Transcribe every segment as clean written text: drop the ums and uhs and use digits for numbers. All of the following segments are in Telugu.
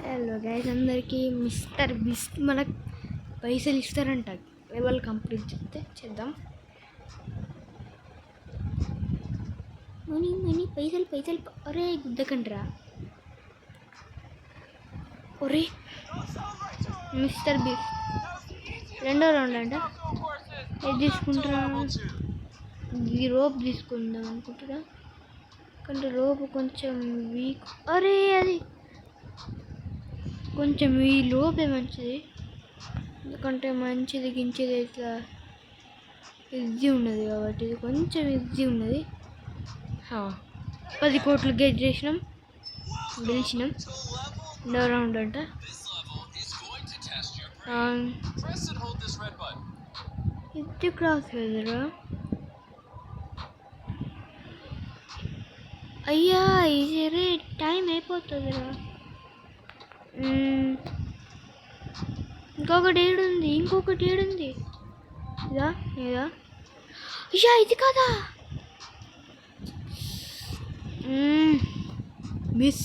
హలో గైస్, అందరికీ మిస్టర్ బిస్ట్ మనకు పైసలు ఇస్తారంట. లెవెల్ కంప్లీట్ చెప్తే చేద్దాం. మనీ పైసలు ఒరే గుద్దకండ్రా. ఒరే మిస్టర్ బిస్ట్ రెండో రౌండ్ అంట. ఏది తీసుకుంటారా? ఈ రోప్ తీసుకుందాం అనుకుంటారా, కానీ రోప్ కొంచెం వీక్. అరే అది కొంచెం ఈ లోపే మంచిది, ఎందుకంటే మంచిది గించేది ఇట్లా ఈజీ ఉన్నది కాబట్టి ఇది కొంచెం ఈజీ ఉన్నది. 10 కోట్లు గెట్ చేసినాం, గెలిచినాం. రెండో రౌండ్ అంట. ఇది క్రాస్ కదరా అయ్యా, ఇది రే టైం అయిపోతుందిరా. ఇంకొకటి ఏడుంది ఇదా ఇదా అయ్యా, ఇది కాదా మిస్.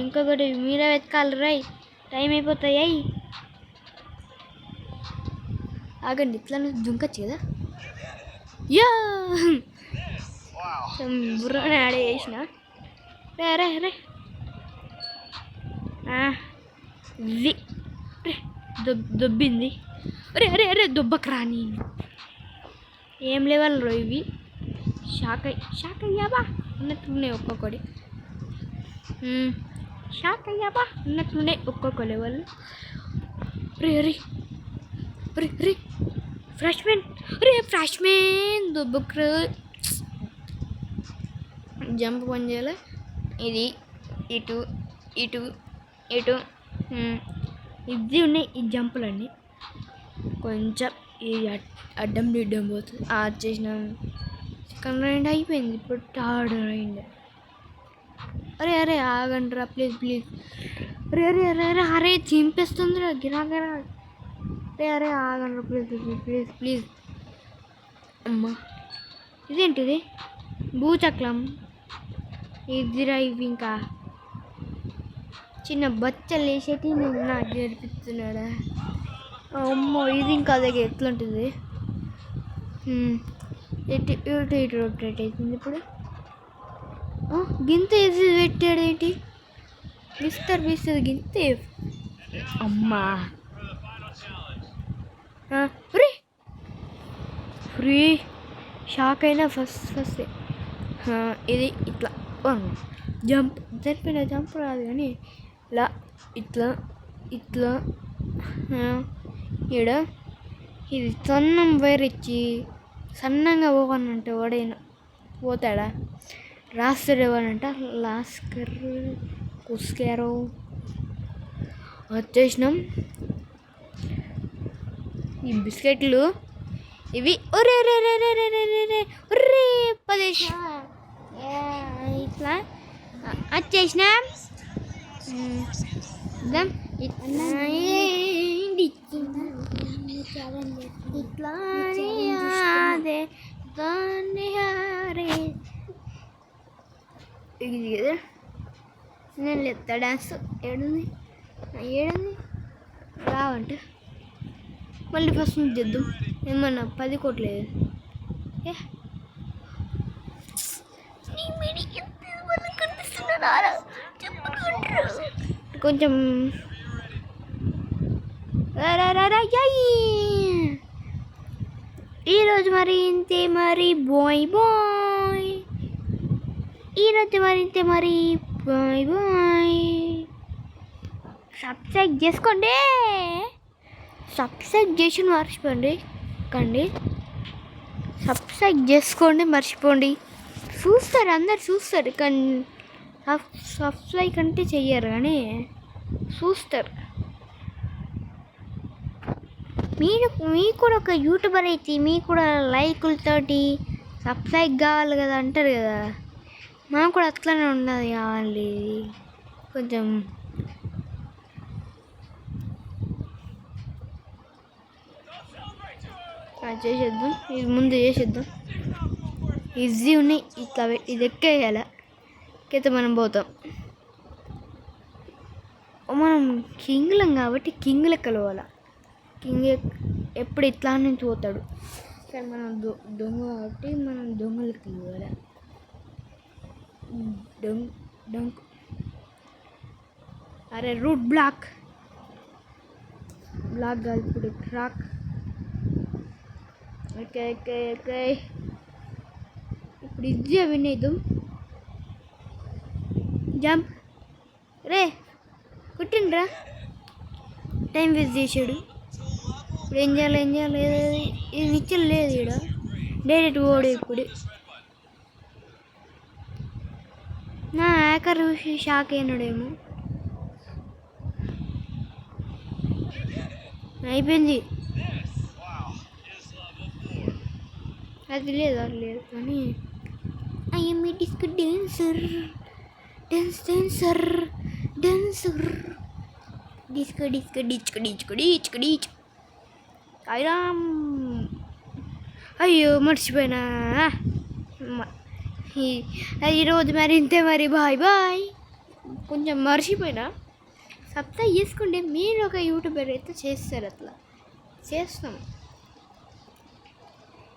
ఇంకొకటి మీరే వెతకాలి రై, టైం అయిపోతాయి. ఆగండి, ఇట్లా దుంకచ్చు కదా. యా బుర్రని ఆడే చేసిన. రే రే దొబ్బింది. అరే అరే అరే దొబ్బకు రాని. ఏం లెవెల్ రో ఇవి. షాక్ అయ్యాబా అన్నట్లున్నాయి ఒక్కొక్కటి. షాక్ అయ్యాబా అన్నట్లున్నాయి ఒక్కొక్క లెవెల్. రే రే రే రే ఫ్రాష్మెన్ దొబ్బకు. జంప్ పని చేయాలి. ఇది ఇటు ఇటు ఇటు ఇది ఉన్నాయి ఈ జంపులన్నీ. కొంచెం ఇది అడ్డం దిడ్డం పోతుంది. చేసినాం. సెకండ్ రౌండ్ అయిపోయింది, ఇప్పుడు థర్డ్ రౌండ్. అరే అరే ఆగండిరా ప్లీజ్. అరే అరే అరే అరే అరే చింపేస్తుందిరా గిరాగిరా. అరే ఆగండిరా ప్లీజ్. అమ్మా ఇదేంటిది భూచక్రం ఇదిరా. ఇవి ఇంకా చిన్న బచ్చలు వేసేటి నాకు నేర్పిస్తున్నాడా. అమ్మో ఇది ఇంకా అదే ఎట్లుంటుంది. ఇటు రొటేట్ అవుతుంది. ఇప్పుడు గింత వేసి పెట్టాడు ఏంటి మిస్టర్ బిస్ట్ గింతే. అమ్మా ఫ్రీ షాక్ అయినా ఫస్ట్ ఇది ఇట్లా జంప్ జరిపిన జంప్ రాదు, కానీ ఇలా ఇట్లా ఈడ ఇది సన్నం వైర్ ఇచ్చి సన్నంగా పోవనంటే వాడైనా పోతాడా. రాస్తాడు ఎవరంట లాస్కర్ కుస్కారో. వచ్చేసినాం. ఈ బిస్కెట్లు ఇవి ఒరే రే రే రే రే రే రే ఒర్రే 10 ఇట్లా వచ్చేసినా. ఇట్లా ఇది కదా నేను లేపుతా డ్యాన్స్. ఏడుంది రావంటే మళ్ళీ ఫస్ట్ నుంచి చేద్దాం. ఏమన్నా 10 కోట్లు కొంచెం ఈరోజు మరి ఇంతే మరి బాయ్. ఈరోజు మరి ఇంతే మరి బాయ్. సబ్స్క్రైబ్ చేసుకోండి, సబ్స్క్రైబ్ చేసి మర్చిపోండి సబ్స్క్రైబ్ చేసుకోండి మర్చిపోండి. చూస్తారు, అందరు చూస్తారు, కానీ సబ్స్క్రైబ్ అంటే చెయ్యరు, కానీ చూస్తారు. మీకు కూడా ఒక యూట్యూబర్ అయితే మీకు కూడా లైకులతోటి సబ్స్క్రైబ్ కావాలి కదా అంటారు కదా. మాకు కూడా అట్లనే ఉన్నది కావాలి. కొంచెం చేసేద్దాం, ఇది ముందు చేసేద్దాం. ఈజీ ఉన్నాయి. ఇట్లా ఇది ఎక్కేయాలి, ఎక్కితే మనం పోతాం. మనం కింగ్లం కాబట్టి కింగ్ లెక్కలు పోవాలా. కింగ్ ఎప్పుడు ఇట్లా నుంచి పోతాడు, కానీ మనం దొంగ కాబట్టి మనం దొంగ లెక్కలు పోవాలి. డొంక్ అరే రూట్ బ్లాక్ కాదు ఇప్పుడు ట్రాక్. ఓకే ఓకే ఓకే ఇప్పుడు ఇది వినేద్దాం. జంప్ రే కుట్టిండ్రా, టైం వేస్ట్ చేసాడు. ఇప్పుడు ఏం చేయాలి ఇది నిచ్చలు లేదు ఇక్కడ, డైరెక్ట్ ఓడి. ఇప్పుడు నా హ్యాకర్ చూసి షాక్ అయినాడేమో. అయిపోయింది, అది లేదు కానీ I'm a disc dancer disc అయ్యో మర్చిపోయినా. ఈరోజు మరి ఇంతే, మరి బాయ్. కొంచెం మర్చిపోయినా. సబ్స్క్రైబ్ చేసుకుంటే మీరు ఒక యూట్యూబర్ అయితే చేస్తారు, అట్లా చేస్తాం.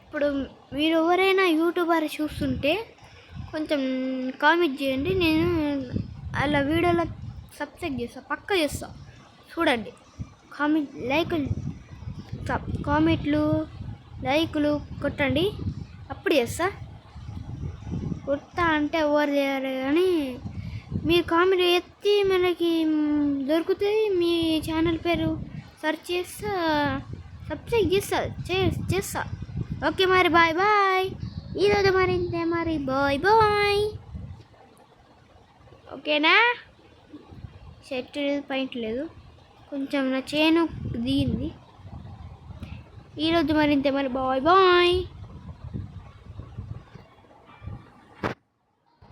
ఇప్పుడు మీరు ఎవరైనా యూట్యూబర్ చూస్తుంటే కొంచెం కామెంట్ చేయండి, నేను అలా వీడియోలో సబ్స్క్రైబ్ చేస్తాను, పక్కా చేస్తాను. చూడండి, కామెంట్లు లైకులు కొట్టండి, అప్పుడు చేస్తా. కొడతా అంటే ఎవరు చేయరు, కానీ మీరు కామెంట్ ఎత్తి మనకి దొరుకుతుంది. మీ ఛానల్ పేరు సెర్చ్ చేస్తా, సబ్స్క్రైబ్ చేస్తా. ఓకే మరి బాయ్. ఈరోజు మరి ఇంతే, మరి బాయ్. ఓకేనా? షర్ట్ లేదు, పాయింట్ లేదు, కొంచెం నా చేను దిగింది. ఈరోజు మరి ఇంతే, మరి బాయ్.